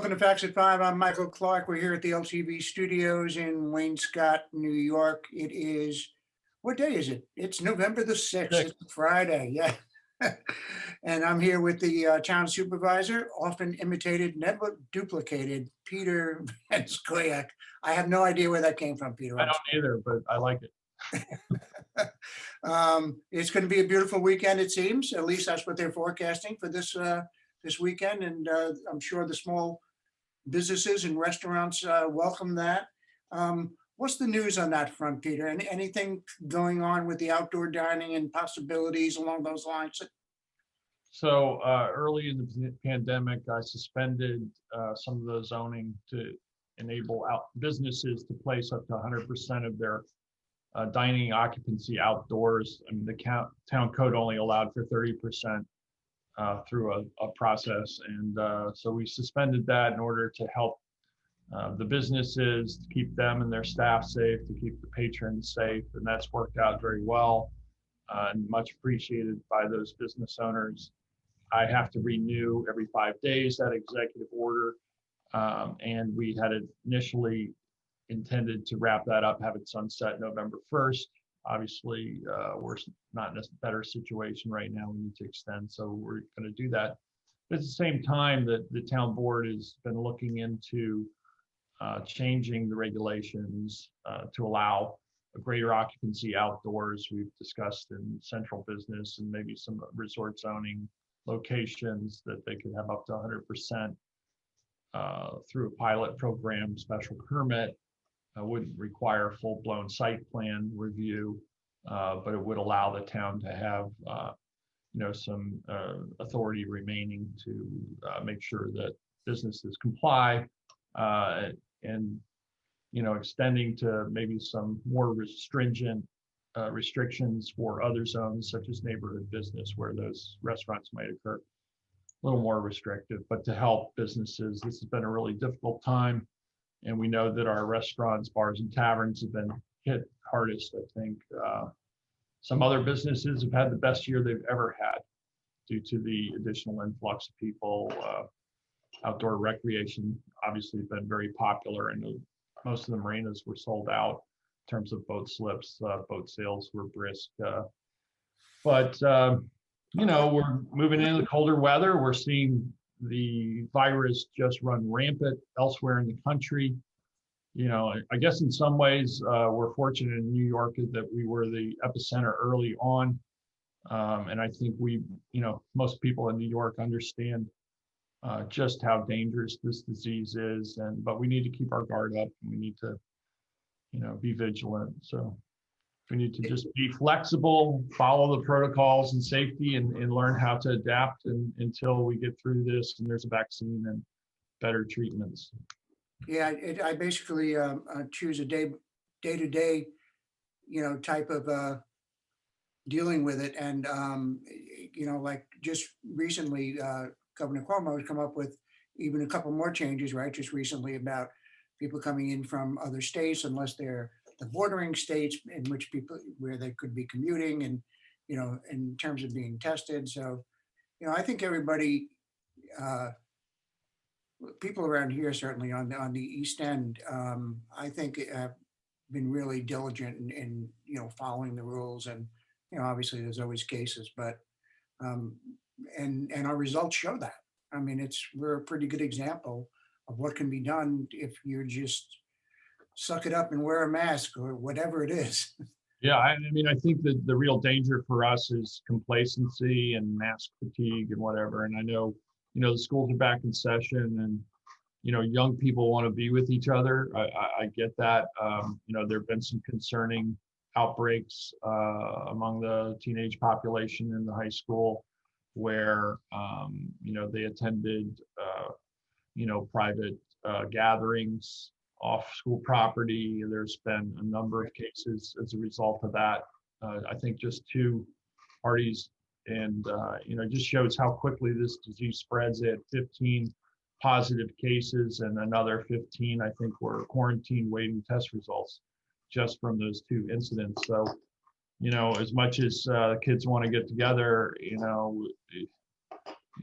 Welcome to Facts at Five. I'm Michael Clark. We're here at the LTV studios in Wayne-Scott, New York. It is, what day is it? It's November the 6th. Six. It's Friday. Yeah. And I'm here with the town supervisor, often imitated, never duplicated, Peter Van Scoyoc. I have no idea where that came from, Peter. I don't either, but I like it. It's going to be a beautiful weekend, it seems. At least that's what they're forecasting for this weekend, and I'm sure the small businesses and restaurants welcome that. What's the news on that front, Peter? Anything going on with the outdoor dining and possibilities along those lines? So early in the pandemic, I suspended some of the zoning to enable businesses to place up to 100% of their dining occupancy outdoors. I mean, the town code only allowed for 30% through a process. And so we suspended that in order to help the businesses, to keep them and their staff safe, to keep the patrons safe. And that's worked out very well and much appreciated by those business owners. I have to renew every 5 days that executive order. And we had initially intended to wrap that up, have it sunset November 1st. Obviously, we're not in a better situation right now. We need to extend, so we're going to do that. But at the same time, the town board has been looking into changing the regulations to allow a greater occupancy outdoors. We've discussed in central business and maybe some resort zoning locations that they could have up to 100% through a pilot program, special permit. Wouldn't require a full-blown site plan review, but it would allow the town to have, some authority remaining to make sure that businesses comply, and extending to maybe some more stringent restrictions for other zones, such as neighborhood business, where those restaurants might occur. A little more restrictive, but to help businesses. This has been a really difficult time. And we know that our restaurants, bars, and taverns have been hit hardest. I think some other businesses have had the best year they've ever had due to the additional influx of people. Outdoor recreation obviously been very popular, and most of the marinas were sold out in terms of boat slips. Boat sales were brisk. But we're moving into the colder weather. We're seeing the virus just run rampant elsewhere in the country. I guess in some ways we're fortunate in New York that we were the epicenter early on. And I think most people in New York understand just how dangerous this disease is. But we need to keep our guard up, and we need to, be vigilant. So we need to just be flexible, follow the protocols and safety, and learn how to adapt until we get through this and there's a vaccine and better treatments. Yeah, I basically choose a day-to-day, type of dealing with it. And, like just recently, Governor Cuomo has come up with even a couple more changes, right? Just recently about people coming in from other states, unless they're the bordering states where they could be commuting and, in terms of being tested. So, I think everybody, people around here, certainly on the East End, I think have been really diligent in following the rules. And, obviously there's always cases, but, and our results show that. I mean, we're a pretty good example of what can be done if you're just suck it up and wear a mask or whatever it is. Yeah, I think that the real danger for us is complacency and mask fatigue and whatever. And I know, the schools are back in session, and, young people want to be with each other. I get that. There have been some concerning outbreaks among the teenage population in the high school where, they attended, private gatherings off school property. There's been a number of cases as a result of that. I think just 2 parties, and it just shows how quickly this disease spreads. They had 15 positive cases, and another 15, I think, were quarantined waiting test results just from those 2 incidents. So, as much as kids want to get together,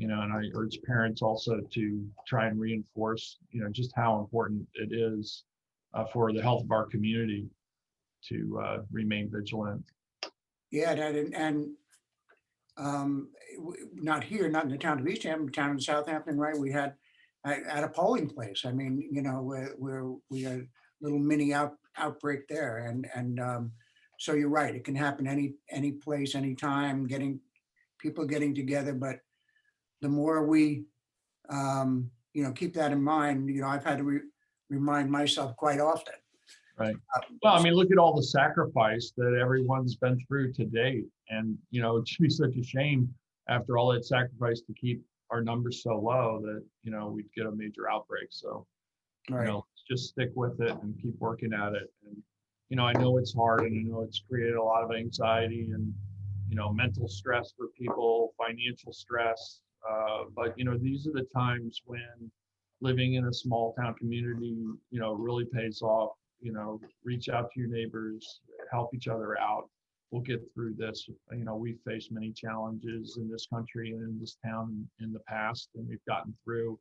and I urge parents also to try and reinforce, just how important it is for the health of our community to remain vigilant. Yeah, not here, not in the town of East Hampton, town of Southampton, right? We had at a polling place. I mean, where we had a little mini outbreak there, and so you're right. It can happen any place, anytime. People getting together, but the more we keep that in mind. I've had to remind myself quite often. Right. Well, I mean, look at all the sacrifice that everyone's been through to date. And, it should be such a shame after all that sacrifice to keep our numbers so low that, we'd get a major outbreak. So, Right. let's just stick with it and keep working at it. And, I know it's hard, and I know it's created a lot of anxiety and, mental stress for people, financial stress. But, these are the times when living in a small town community, really pays off. Reach out to your neighbors, help each other out. We'll get through this. We've faced many challenges in this country and in this town in the past, and we've gotten through.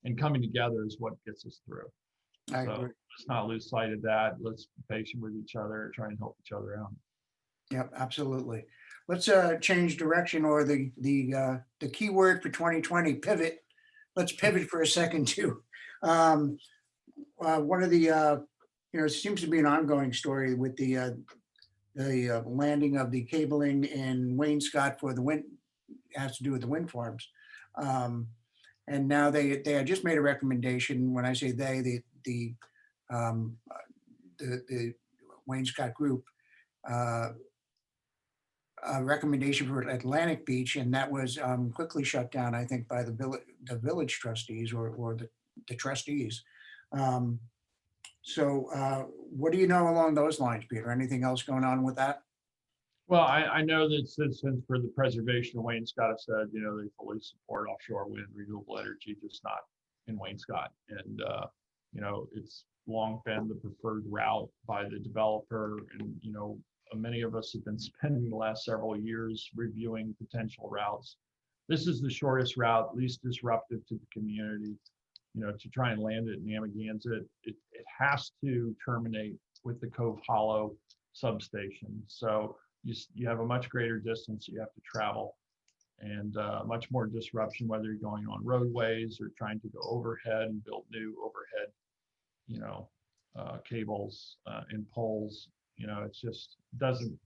And coming together is what gets us through. I So agree. let's not lose sight of that. Let's be patient with each other, try and help each other out. Yep, absolutely. Let's change direction, or the key word for 2020, pivot. Let's pivot for a second too. One of the it seems to be an ongoing story with the landing of the cabling in Wayne-Scott for the wind, has to do with the wind farms. And now they had just made a recommendation. When I say they, um, the Wayne-Scott group, a recommendation for Atlantic Beach, and that was quickly shut down, I think, by the village trustees or the trustees. So what do you know along those lines, Peter? Anything else going on with that? Well, I know that Citizens for the Preservation of Wayne-Scott have said, they fully support offshore wind, renewable energy, just not in Wayne-Scott. And, it's long been the preferred route by the developer. And, many of us have been spending the last several years reviewing potential routes. This is the shortest route, least disruptive to the community. To try and land it in Amagansett, it has to terminate with the Cove Hollow substation. So you have a much greater distance you have to travel, and much more disruption, whether you're going on roadways or trying to go overhead and build new overhead, cables and poles. It just doesn't,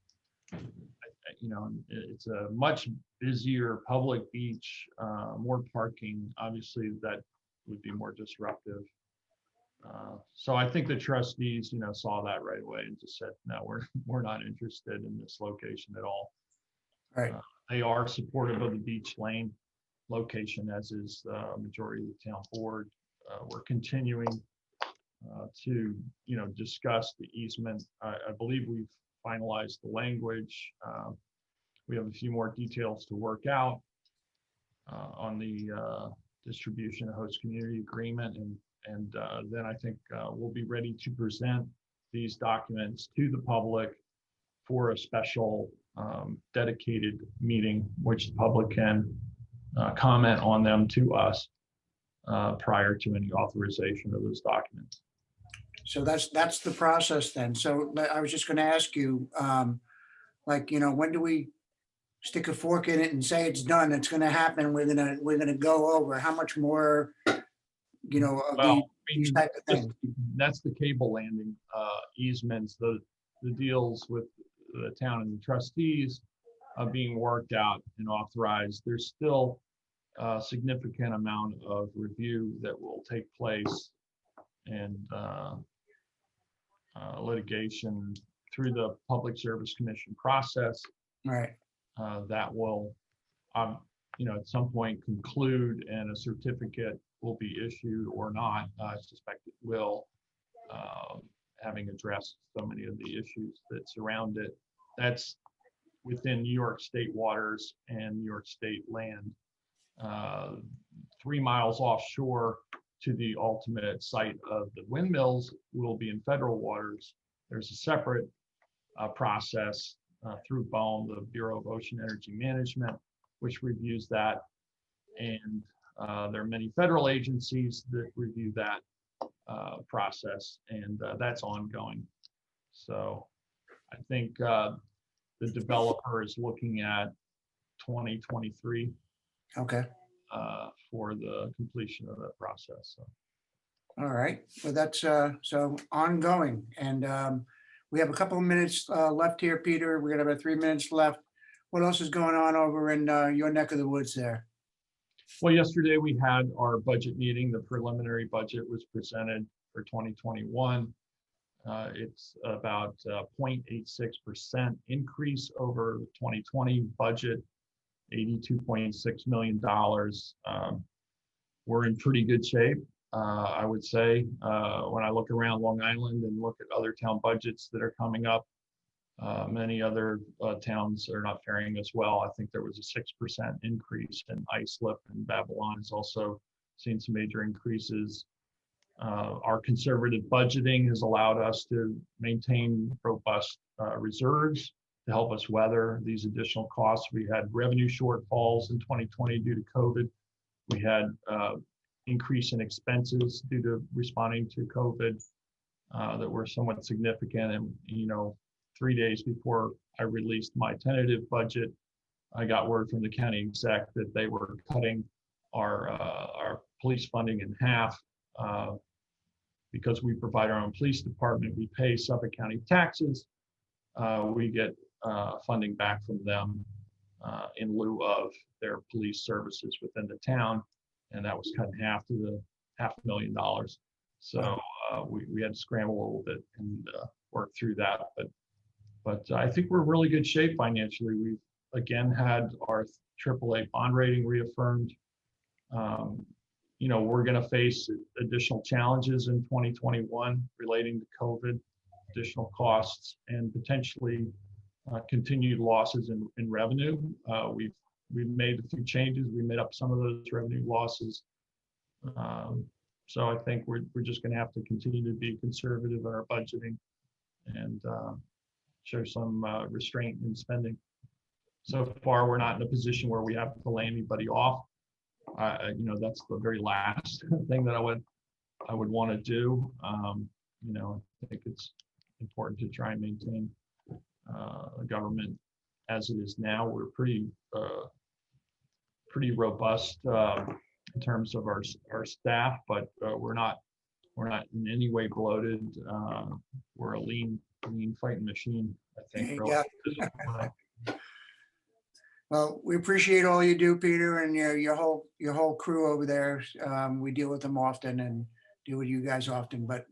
it's a much busier public beach, more parking. Obviously, that would be more disruptive. So I think the trustees, saw that right away and just said, no, we're not interested in this location at all. Right. They are supportive of the beach lane location, as is the majority of the town board. We're continuing to, discuss the easement. I believe we've finalized the language. We have a few more details to work out on the distribution and host community agreement, and then I think we'll be ready to present these documents to the public for a special dedicated meeting, which the public can comment on them to us prior to any authorization of those documents. So that's the process then. So I was just going to ask you, when do we stick a fork in it and say it's done? It's going to happen. We're gonna go over how much more, of these type of things. That's the cable landing easements, the deals with the town and the trustees being worked out and authorized. There's still a significant amount of review that will take place, and litigation through the Public Service Commission process. Right. That will, at some point conclude, and a certificate will be issued or not. I suspect it will, having addressed so many of the issues that surround it. That's within New York State waters and New York State land. 3 miles offshore to the ultimate site of the windmills will be in federal waters. There's a separate process through BOEM, the Bureau of Ocean Energy Management, which reviews that. And there are many federal agencies that review that process, and that's ongoing. So I think the developer is looking at 2023 Okay. for the completion of that process. So. All right. Well, that's so ongoing. And we have a couple of minutes left here, Peter. We're going to have 3 minutes left. What else is going on over in your neck of the woods there? Well, yesterday we had our budget meeting. The preliminary budget was presented for 2021. It's about 0.86% increase over the 2020 budget, $82.6 million. We're in pretty good shape, I would say. When I look around Long Island and look at other town budgets that are coming up, many other towns are not faring as well. I think there was a 6% increase in Islip, and Babylon has also seen some major increases. Our conservative budgeting has allowed us to maintain robust reserves to help us weather these additional costs. We had revenue shortfalls in 2020 due to COVID. We had increase in expenses due to responding to COVID that were somewhat significant. And, 3 days before I released my tentative budget, I got word from the county exec that they were cutting our police funding in half. Because we provide our own police department, we pay Suffolk County taxes. We get funding back from them in lieu of their police services within the town, and that was cut in half to the $500,000. So we had to scramble a little bit and work through that. But I think we're in really good shape financially. We've again had our AAA bond rating reaffirmed. We're going to face additional challenges in 2021 relating to COVID, additional costs, and potentially continued losses in revenue. We've made a few changes. We made up some of those revenue losses. So I think we're just going to have to continue to be conservative in our budgeting and show some restraint in spending. So far, we're not in a position where we have to lay anybody off. That's the very last thing that I would want to do. I think it's important to try and maintain the government as it is now. We're pretty robust in terms of our staff, but we're not in any way bloated. We're a lean fighting machine, I think. Yeah. Well, we appreciate all you do, Peter, and your whole crew over there. We deal with them often and deal with you guys often, but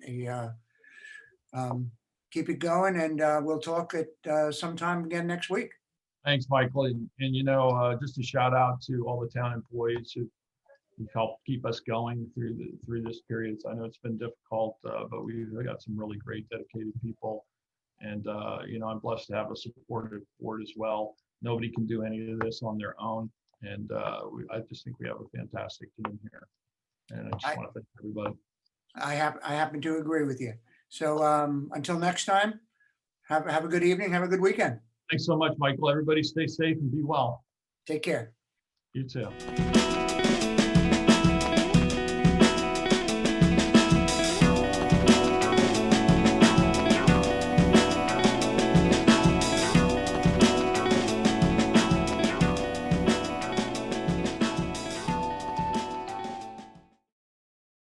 keep it going, and we'll talk at sometime again next week. Thanks, Michael. And just a shout out to all the town employees who've helped keep us going through this period. So I know it's been difficult, but we've got some really great, dedicated people. And I'm blessed to have a supportive board as well. Nobody can do any of this on their own. And I just think we have a fantastic team here. And I just want to thank everybody. I happen to agree with you. So until next time, have a good evening. Have a good weekend. Thanks so much, Michael. Everybody stay safe and be well. Take care. You too.